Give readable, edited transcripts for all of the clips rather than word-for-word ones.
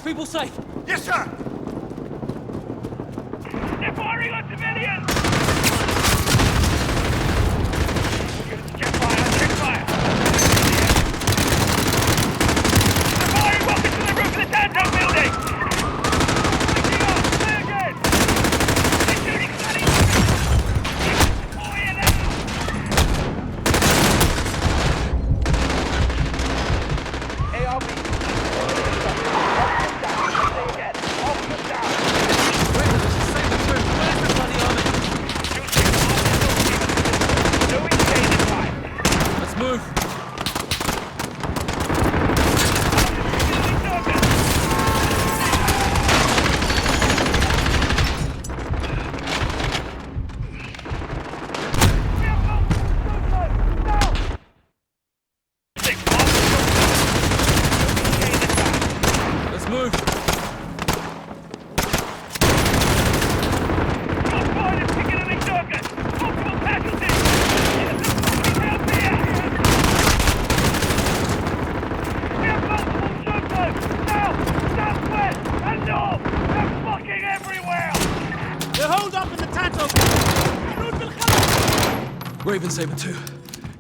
people safe? Yes, sir! They're firing on civilians! Check fire, check fire! They're firing rockets from the roof of the Tanto building! Switching off, clear again! They're shooting bloody rockets! Fire now! ARB. Officer down. Raven, this is Saber 2. Where's the bloody army? No exchange in time. Let's move. Let's move. They're holed up in the Tanto. Raven, Saber 2.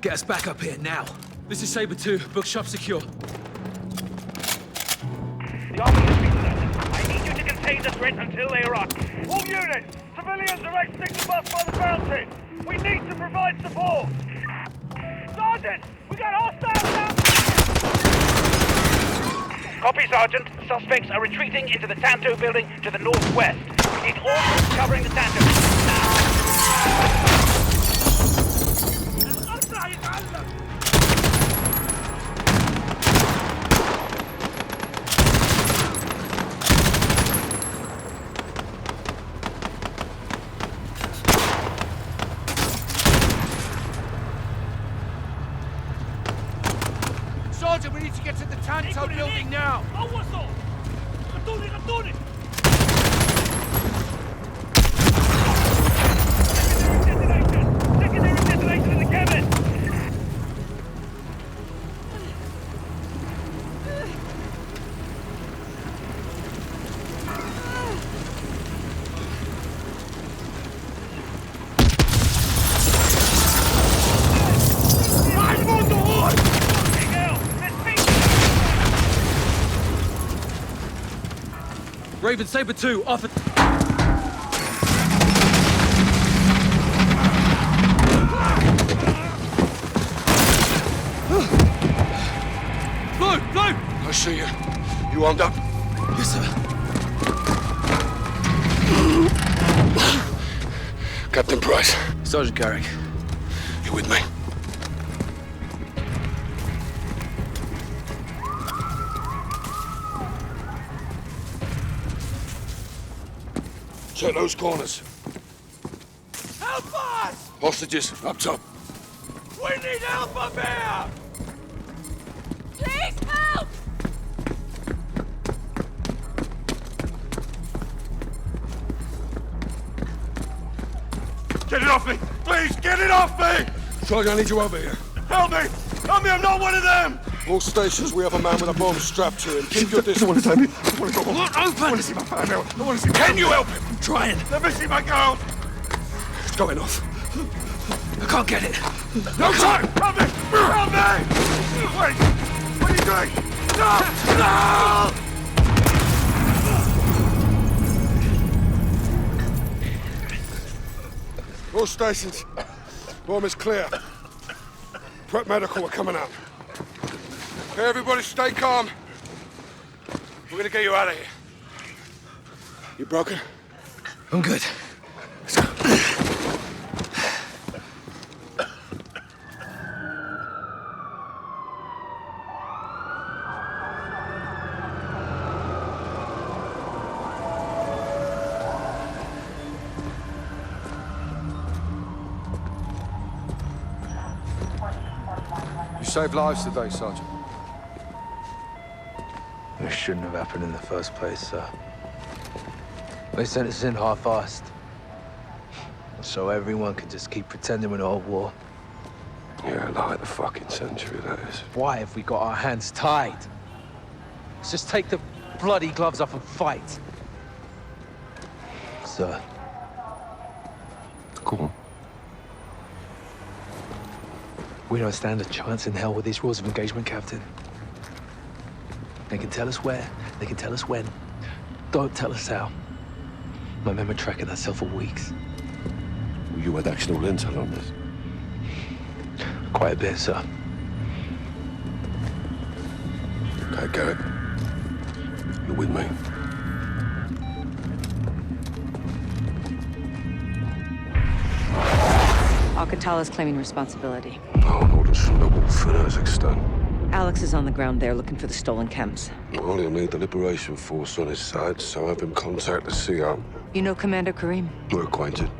Get us back up here now. This is Saber 2. Bookshop secure. The army has been alerted. I need you to contain the threat until they arrive. All units, civilians are exiting the bus by the fountain. We need to provide support. Sergeant, we got hostiles out. Copy, Sergeant. Suspects are retreating into the Tanto building to the northwest. We need all troops covering the Tanto. Sergeant, we need to get to the Tanto building now! Secondary detonation in the cabin! Raven, Saber 2, off it. Blue! Blue! I see you. You armed up? Yes, sir. Captain Price, Sergeant Garrick. you with me? Check those corners. Help us! Hostages, up top. We need help up here! Please help! Get it off me! Please, get it off me! Sergeant, I need you over here. Help me! Help me, I'm not one of them! All stations, we have a man with a bomb strapped to him. Keep your distance. I want to go home. Look, open! I want to see my family. I want to see... Can you help him? I'm trying. Let me see my girl! It's going off. I can't get it. No time! Help me! Help me! Wait! What are you doing? No! No! All stations. Bomb is clear. Prep medical are coming out. Okay, everybody stay calm. We're gonna get you out of here. You broken? I'm good. Let's go. You saved lives today, Sergeant. It shouldn't have happened in the first place, sir. They sent us in half-assed. So everyone could just keep pretending we're not at war. Yeah, like the fucking century, that is. Why have we got our hands tied? Let's just take the bloody gloves off and fight. Sir. Go on. We don't stand a chance in hell with these rules of engagement, Captain. They can tell us where, they can tell us when. Don't tell us how. My men were tracking that cell for weeks. You had actual intel on this? Quite a bit, sir. Okay, Garrett. You're with me. Al-Qatala's claiming responsibility. Oh, no, das schon der Wolf in Kazakhstan. Alex is on the ground there looking for the stolen chems. Well, he'll need the Liberation Force on his side, so have him contact the CO. You know Commander Karim? We're acquainted.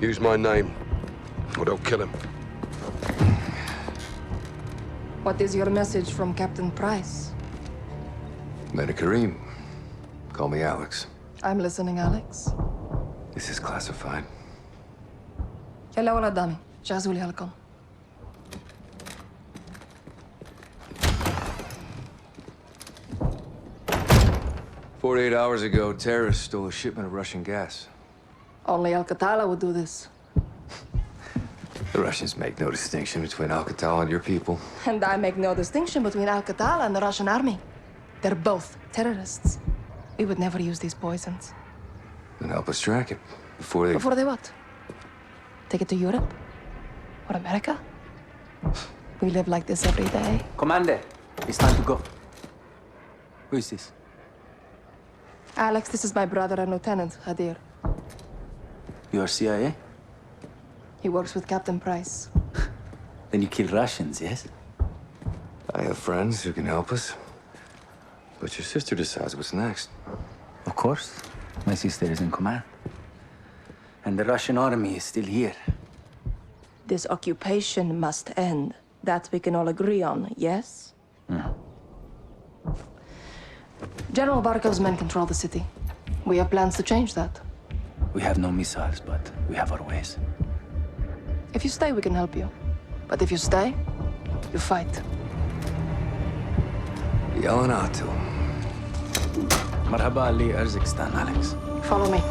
Use my name, or they'll kill him. What is your message from Captain Price? Commander Karim. Call me Alex. I'm listening, Alex. This is classified. يلا ولا قدامي جهزوا لي هالكم. "48 hours ago, terrorists stole a shipment of Russian gas. Only Al-Qatala would do this. The Russians make no distinction between Al-Qatala and your people. And I make no distinction between Al-Qatala and the Russian army. They're both terrorists. We would never use these poisons. Then help us track it before they... Before they what? Take it to Europe? Or America? We live like this every day. Commander, it's time to go. Who is this? Alex, this is my brother and Lieutenant, Hadir. You are CIA? He works with Captain Price. Then you kill Russians, yes? I have friends who can help us. But your sister decides what's next. Of course. My sister is in command. And the Russian army is still here. This occupation must end. That we can all agree on, yes? General Barkov's men control the city. We have plans to change that. We have no missiles, but we have our ways. If you stay, we can help you. But if you stay, you fight. Yelena Atil. Marhaba Ali Urzikstan, Alex. Follow me.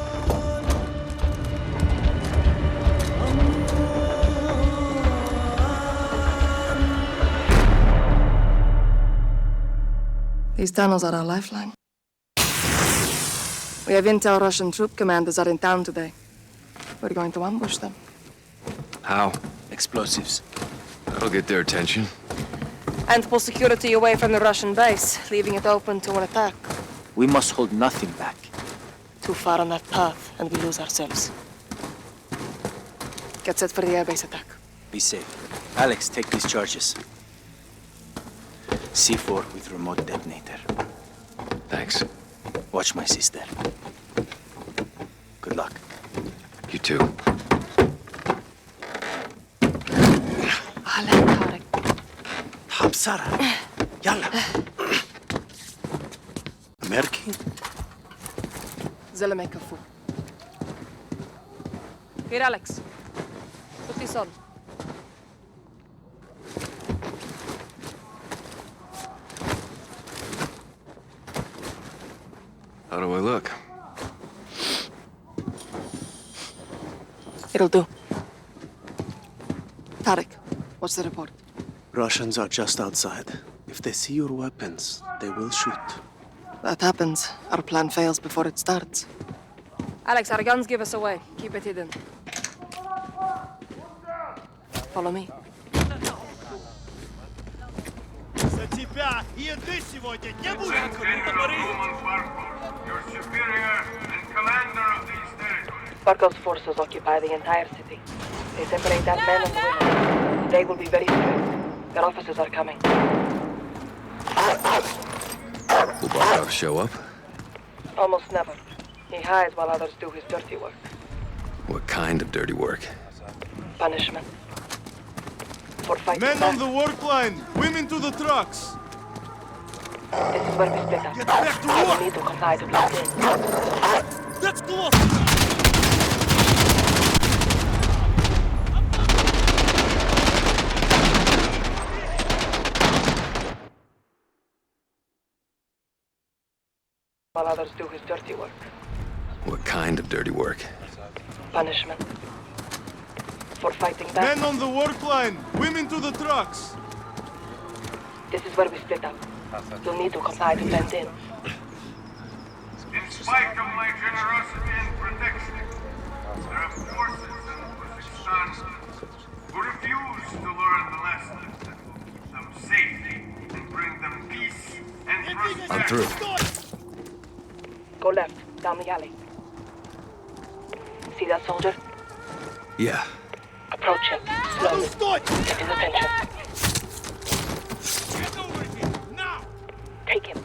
These tunnels are our lifeline. We have intel Russian troop commanders are in town today. We're going to ambush them. How? Explosives. That'll get their attention. And pull security away from the Russian base, leaving it open to an attack. We must hold nothing back. Too far on that path, and we lose ourselves. Get set for the airbase attack. Be safe. Alex, take these charges. C4 with remote detonator. Thanks. Watch my sister. Good luck. You too. Hamsara. Yalla. American? زلمة كفو. Here, Alex. Put this on. How do I look? It'll do. Tarek, what's the report? Russians are just outside. If they see your weapons, they will shoot. That happens. Our plan fails before it starts. Alex, our guns give us away. Keep it hidden. Follow me. За тебя еды сегодня не будет! Your superior and commander of these territories. Barkov's forces occupy the entire city. They separate out men and women. They will be very strict. Their officers are coming. Will Barkov show up? Almost never. He hides while others do his dirty work. What kind of dirty work? Punishment. For fighting Men back. on the work line! Women to the trucks! This is where we split up. Get back to We work! need to comply to block in. That's close! while others do his dirty work. What kind of dirty work? Punishment. For fighting back. Men on the work line! Women to the trucks! This is where we split up. You'll need to comply to blend in. In spite of my generosity and protection, there are forces in Uzbekistan who refuse to learn the lesson, keep them safe, and bring them peace and prosperity. I'm through. Go left, down the alley. See that soldier? Yeah. Approach him, slowly. Get his attention. Get over here! Now! Take him.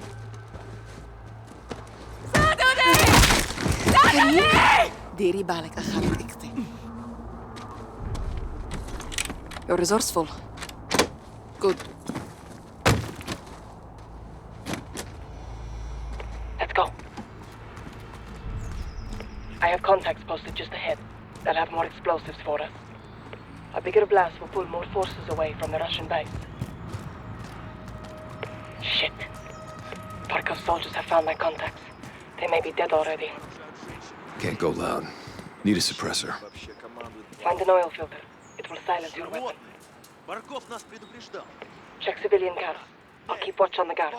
ديري بالك أخرجتي. You're resourceful. Good. Let's go. I have contacts posted just ahead. They'll have more explosives for us. A bigger blast will pull more forces away from the Russian base. Shit. Barkov's soldiers have found my contacts. They may be dead already. Can't go loud. Need a suppressor. Find an oil filter. It will silence your weapon. Барков нас предупреждал. Check civilian cattle. I'll keep watch on the guard.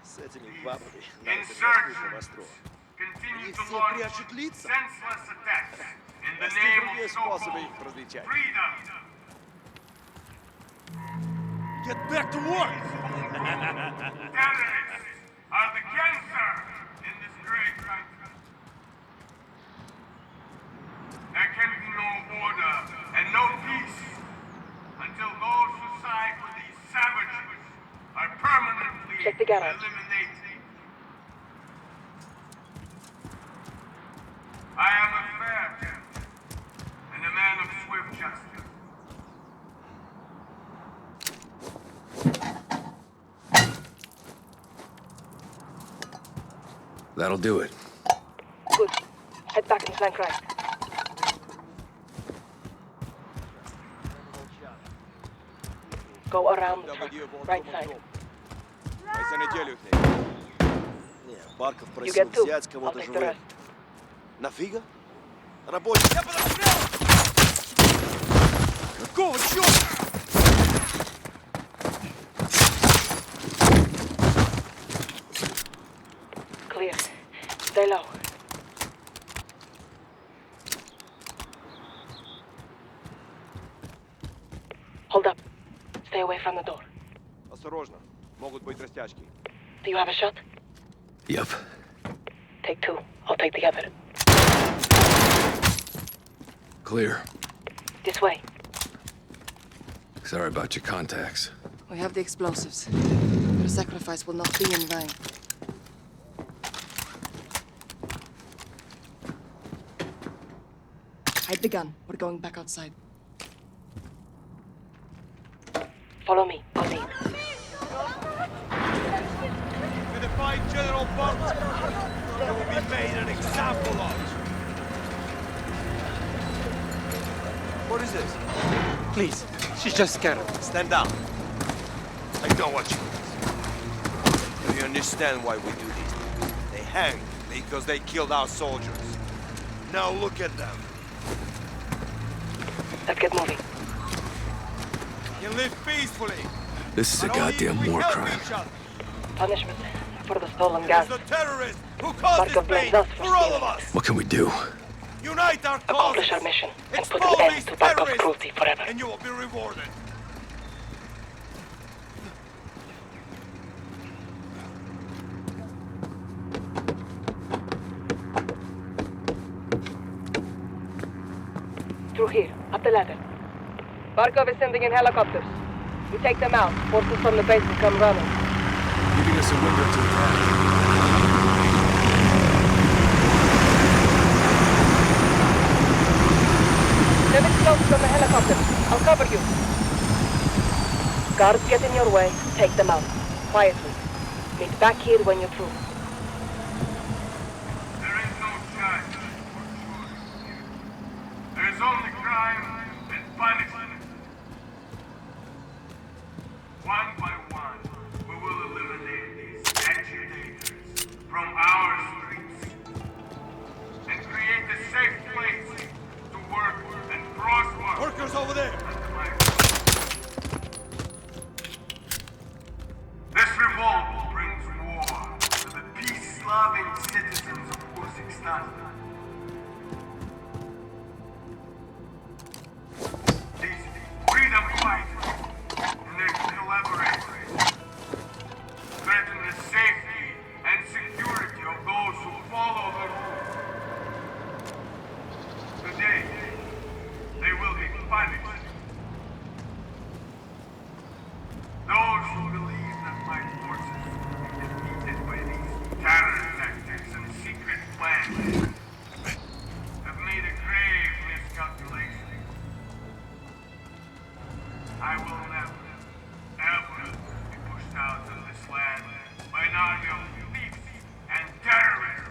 С этими бабами Insurgents continue to launch senseless attacks in the name of so-called freedom. Get back to work! Terrorists are the cancer in this great country. There can be no order and no peace until those who side with these savages are permanently Check the garage. eliminated. I am a fair gentleman and a man of swift justice. That'll do it. Good. Head back and flank right. Go around the truck. Right side. За неделю их нет. Не, Барков You просил get two. взять I'll кого-то take the живым. rest. Нафига? Рабочий. Я подострел! Какого черта? Clear. Stay low. Hold up. Stay away from the door. Осторожно. Могут быть растяжки. Do you have a shot? Yep. Take two. I'll take the other. Clear. This way. Sorry about your contacts. We have the explosives. Your sacrifice will not be in vain. Hide the gun. We're going back outside. Follow me. I'll lead. If they find General Barkov, they will be made an example of. What is this? Please, she's just scared. Stand down. I know what you mean. Do you understand why we do this? They hang because they killed our soldiers. Now look at them. Let's get moving. You live peacefully. This is a But only if goddamn we war help crime. each other. Punishment for the stolen It's gas. the terrorists who caused this Barkov pain blames us for for all of stealing. us. What can we do? Unite our Accomplish causes. our mission and put Expose an end these to Barkov's terrorists, cruelty forever. and you will be rewarded. Through here, up the ladder. Barkov is sending in helicopters. We take them out. Forces from the base will come running. Giving us a window to attack. Live close from the helicopter. I'll cover you. Guards get in your way. Take them out. Quietly. Meet back here when you're through. There is no judge or jury. There is only crime and punishment. One by one, we will eliminate these agitators I will never, ever be pushed out of this land by an army of thieves and terrorists.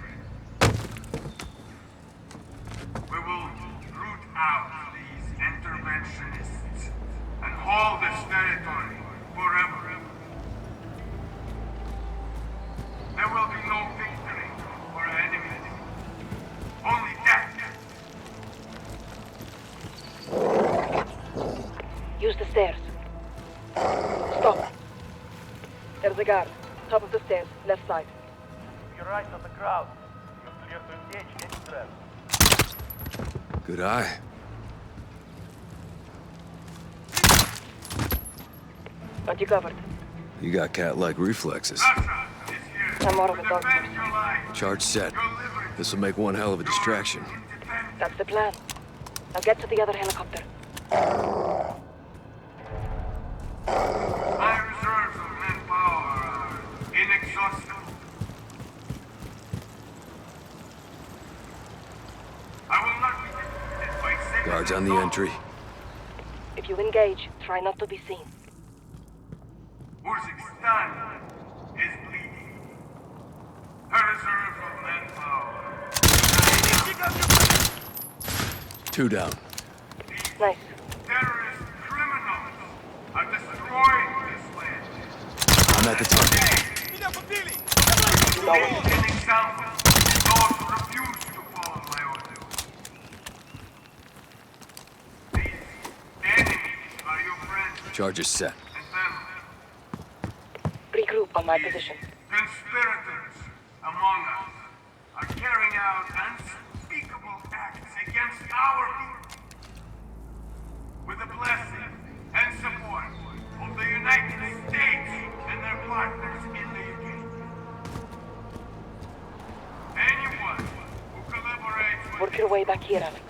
We will root out these interventionists and hold this territory forever. There will be no victory for our enemies, only death. Use the stairs. Stop. There's a guard. Top of the stairs, left side. You're right on the ground. You're clear to engage any threat. Good eye. Got you covered. You got cat-like reflexes. Russia is here. I'm out of the To dog defend first. your life. Charge set. Your liberty. This will make one hell of a distraction. That's the plan. I'll get to the other helicopter. My reserves of manpower are inexhaustible. I will not be defeated by sickness Guards on and the sorrow. entry. If you engage, try not to be seen. Urzikstan is bleeding. Her reserve of manpower. Two down. Nice. Terrorist criminals are destroying this land. I'm at the target. Make an example of those who refuse to follow my orders. These enemies are your friends Charges set. and family. Regroup on my position. Conspirators among us are carrying out unspeakable acts against our people. With the blessing and support of the United States and their partners in the UK. Anyone who collaborates with Work your way back here, Alex.